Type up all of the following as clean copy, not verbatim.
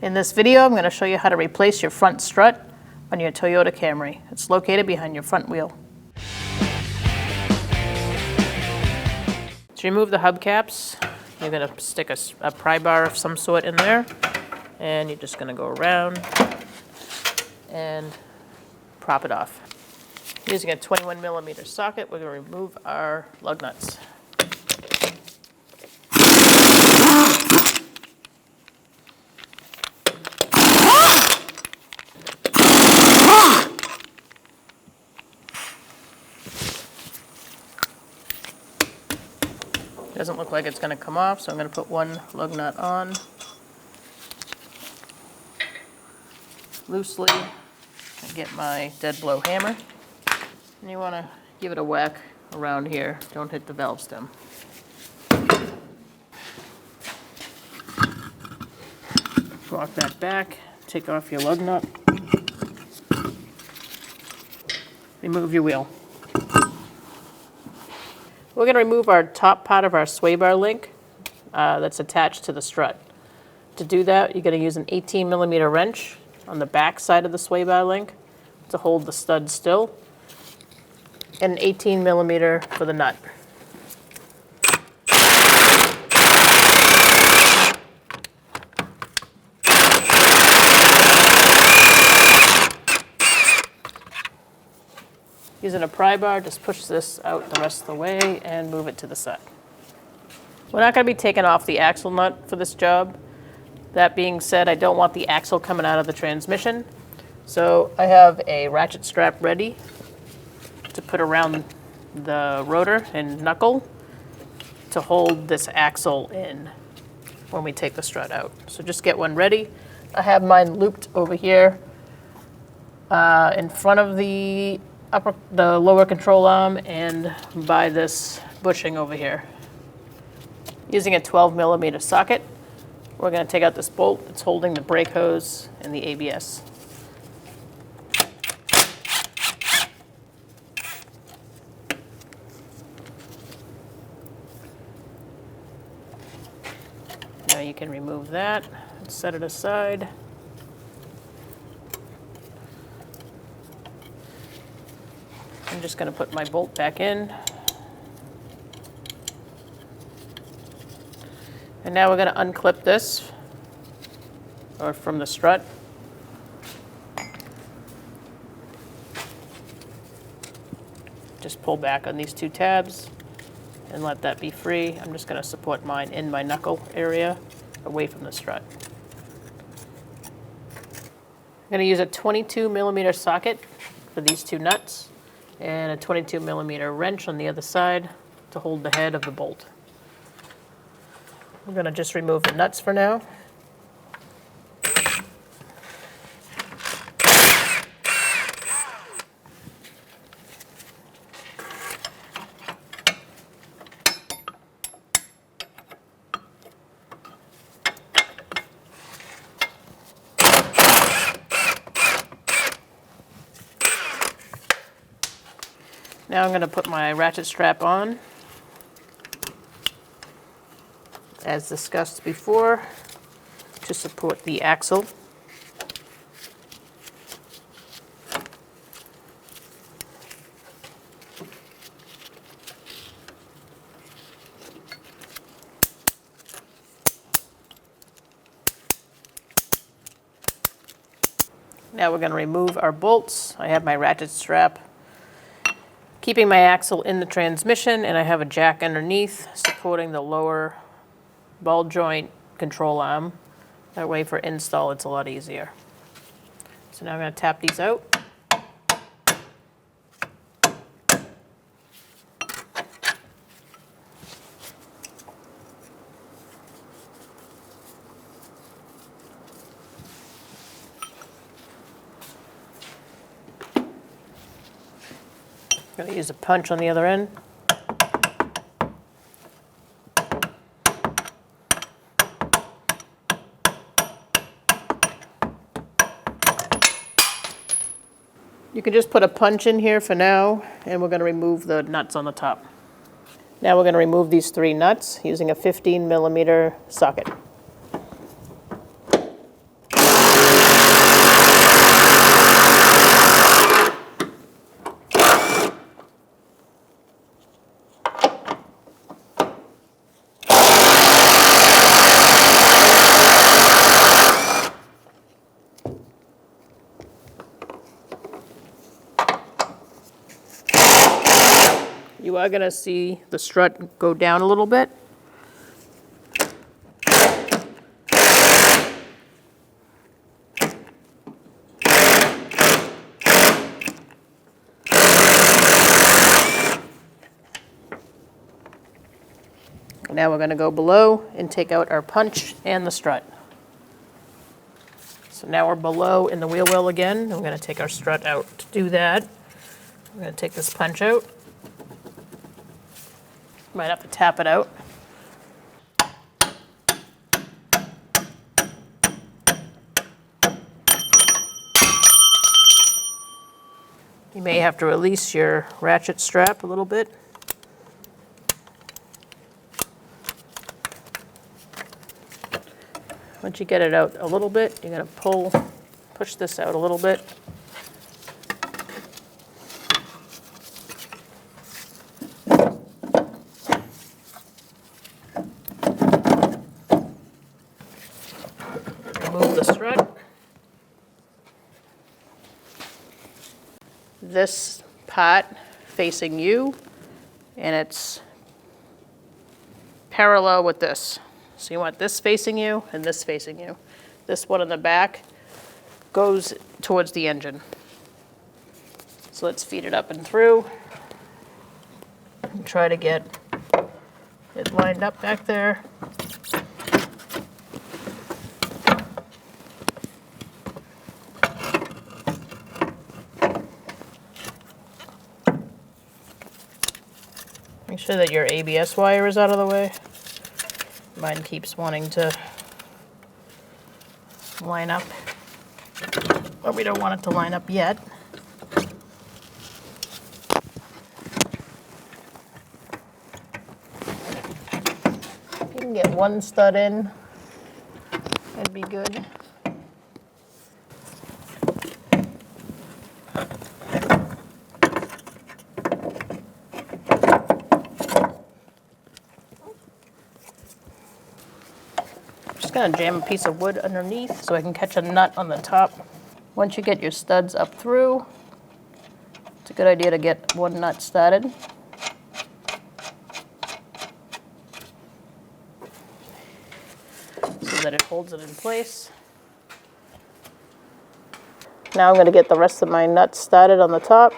In this video, I'm going to show you how to replace your front strut on your Toyota Camry. It's located behind your front wheel. To remove the hubcaps, you're going to stick a pry bar of some sort in there, and you're just going to go around and prop it off. Using a 21mm socket, we're going to remove our lug nuts. Doesn't look like it's going to come off, so I'm going to put one lug nut on loosely and get my dead blow hammer. And you want to give it a whack around here. Don't hit the valve stem. Walk that back, take off your lug nut, remove your wheel. We're going to remove our top part of our sway bar link that's attached to the strut. To do that, you're going to use an 18mm wrench on the back side of the sway bar link to hold the stud still, and an 18mm for the nut. Using a pry bar, just push this out the rest of the way and move it to the side. We're not going to be taking off the axle nut for this job. That being said, I don't want the axle coming out of the transmission. So I have a ratchet strap ready to put around the rotor and knuckle to hold this axle in when we take the strut out. So just get one ready. I have mine looped over here in front of the lower control arm and by this bushing over here. Using a 12mm socket, we're going to take out this bolt that's holding the brake hose and the ABS. Now you can remove that and set it aside. I'm just going to put my bolt back in. And now we're going to unclip this from the strut. Just pull back on these two tabs and let that be free. I'm just going to support mine in my knuckle area away from the strut. I'm going to use a 22mm socket for these two nuts and a 22mm wrench on the other side to hold the head of the bolt. We're going to just remove the nuts for now. Now I'm going to put my ratchet strap on, as discussed before, to support the axle. Now we're going to remove our bolts. I have my ratchet strap keeping my axle in the transmission, and I have a jack underneath supporting the lower ball joint control arm. That way for install it's a lot easier. So now I'm going to tap these out. I'm going to use a punch on the other end. You can just put a punch in here for now, and we're going to remove the nuts on the top. Now we're going to remove these three nuts using a 15mm socket. You are going to see the strut go down a little bit. Now we're going to go below and take out our punch and the strut. So now we're below in the wheel well again. I'm going to take our strut out. To do that, I'm going to take this punch out. Might have to tap it out. You may have to release your ratchet strap a little bit. Once you get it out a little bit, you're going to push this out a little bit. Remove the strut. This part facing you, and it's parallel with this. So you want this facing you and this facing you. This one in the back goes towards the engine. So let's feed it up and through and try to get it lined up back there. Make sure that your ABS wire is out of the way. Mine keeps wanting to line up, but we don't want it to line up yet. If you can get one stud in, that'd be good. Just gonna jam a piece of wood underneath so I can catch a nut on the top. Once you get your studs up through, it's a good idea to get one nut started. So that it holds it in place. Now I'm gonna get the rest of my nuts started on the top.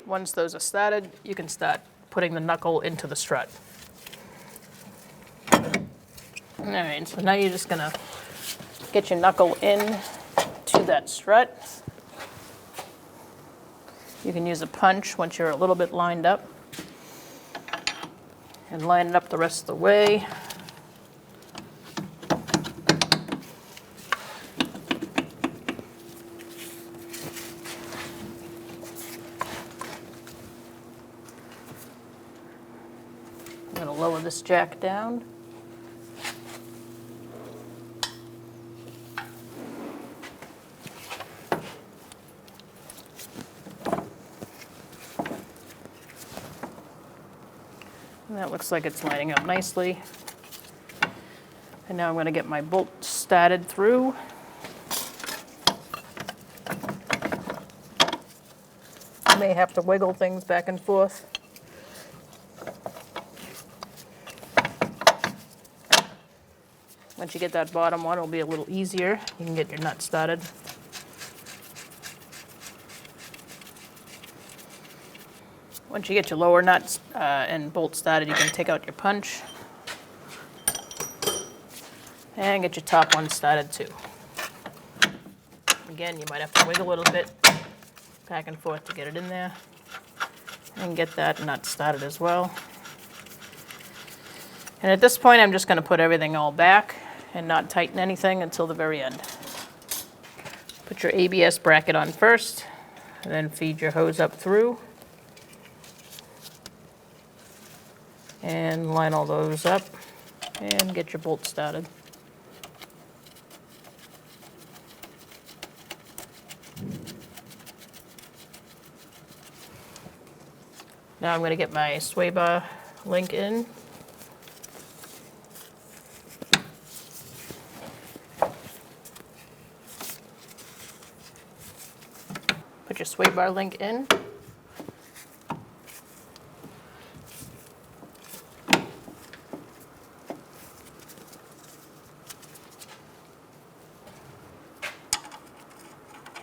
Once those are started, you can start putting the knuckle into the strut. All right, so now you're just gonna get your knuckle in to that strut. You can use a punch once you're a little bit lined up and line it up the rest of the way. I'm going to lower this jack down. And that looks like it's lining up nicely. And now I'm going to get my bolt started through. You may have to wiggle things back and forth. Once you get that bottom one, it'll be a little easier. You can get your nut started. Once you get your lower nuts and bolt started, you can take out your punch and get your top one started too. Again, you might have to wiggle a little bit back and forth to get it in there and get that nut started as well. And at this point, I'm just going to put everything all back and not tighten anything until the very end. Put your ABS bracket on first, and then feed your hose up through. And line all those up and get your bolt started. Now I'm going to get my sway bar link in. sway bar link in.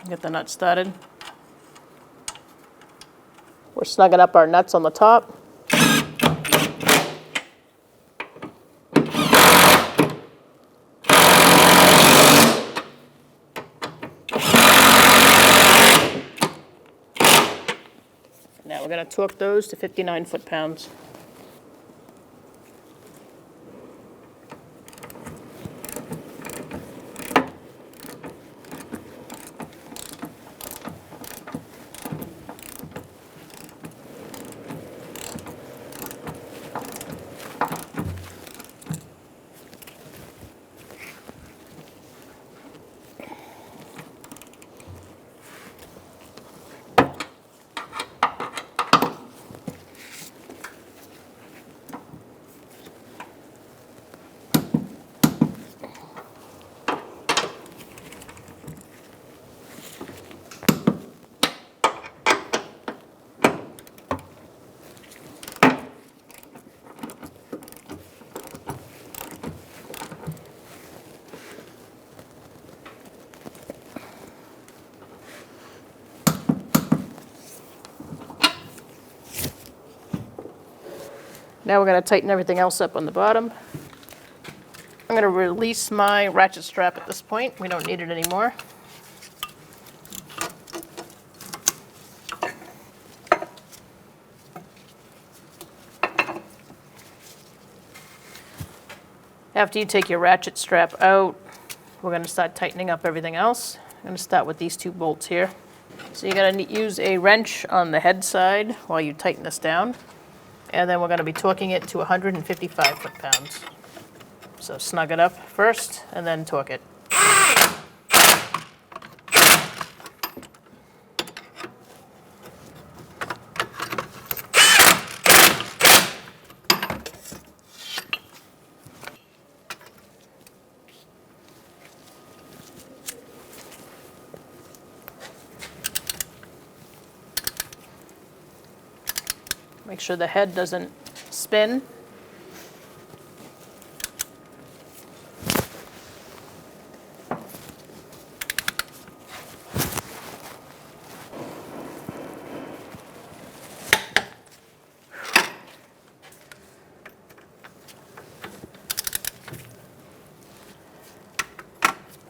Get the nut started. We're snugging up our nuts on the top. Now we're going to torque those to 59 foot-pounds. Now we're going to tighten everything else up on the bottom. I'm going to release my ratchet strap at this point. We don't need it anymore. After you take your ratchet strap out, we're going to start tightening up everything else. I'm going to start with these two bolts here. So you're going to use a wrench on the head side while you tighten this down. And then we're going to be torquing it to 155 foot-pounds. So snug it up first and then torque it. Make sure the head doesn't spin.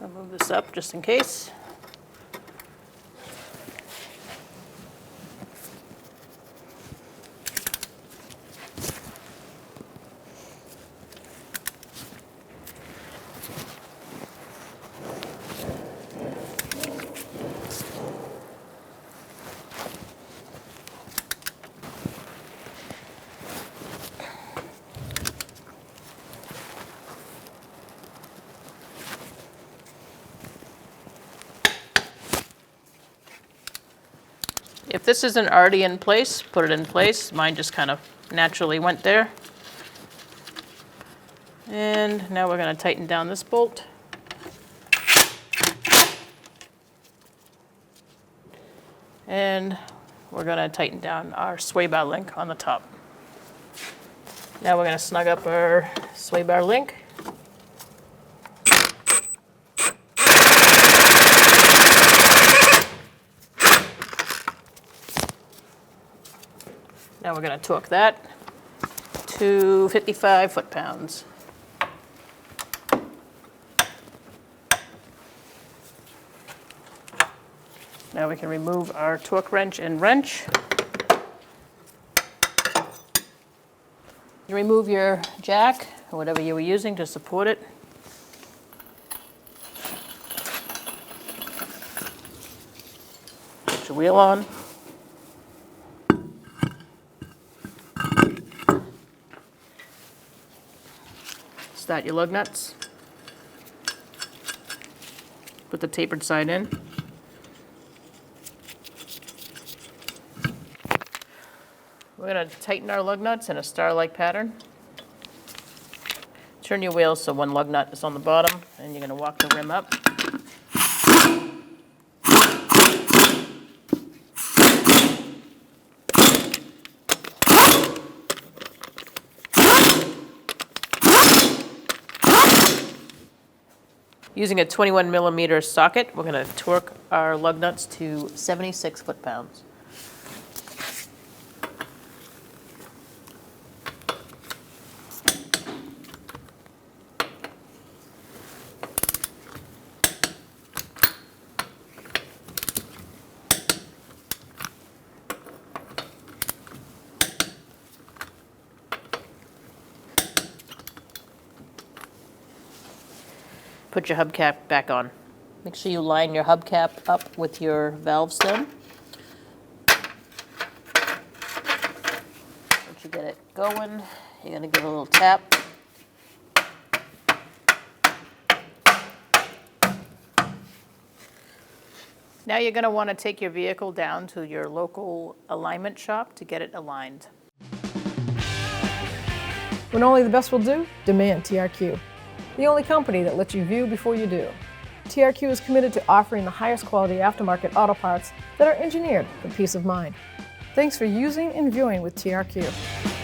I'll move this up just in case. If this isn't already in place, put it in place. Mine just kind of naturally went there. And now we're going to tighten down this bolt. And we're going to tighten down our sway bar link on the top. Now we're going to snug up our sway bar link. Now we're going to torque that to 55 foot-pounds. Now we can remove our torque wrench and wrench. You remove your jack or whatever you were using to support it. Put your wheel on. Start your lug nuts. Put the tapered side in. We're going to tighten our lug nuts in a star-like pattern. Turn your wheel so one lug nut is on the bottom, and you're going to walk the rim up. Using a 21mm socket, we're going to torque our lug nuts to 76 foot-pounds. Put your hubcap back on. Make sure you line your hubcap up with your valve stem. Once you get it going, you're going to give it a little tap. Now you're going to want to take your vehicle down to your local alignment shop to get it aligned. When only the best will do, demand TRQ. The only company that lets you view before you do. TRQ is committed to offering the highest quality aftermarket auto parts that are engineered for peace of mind. Thanks for using and viewing with TRQ.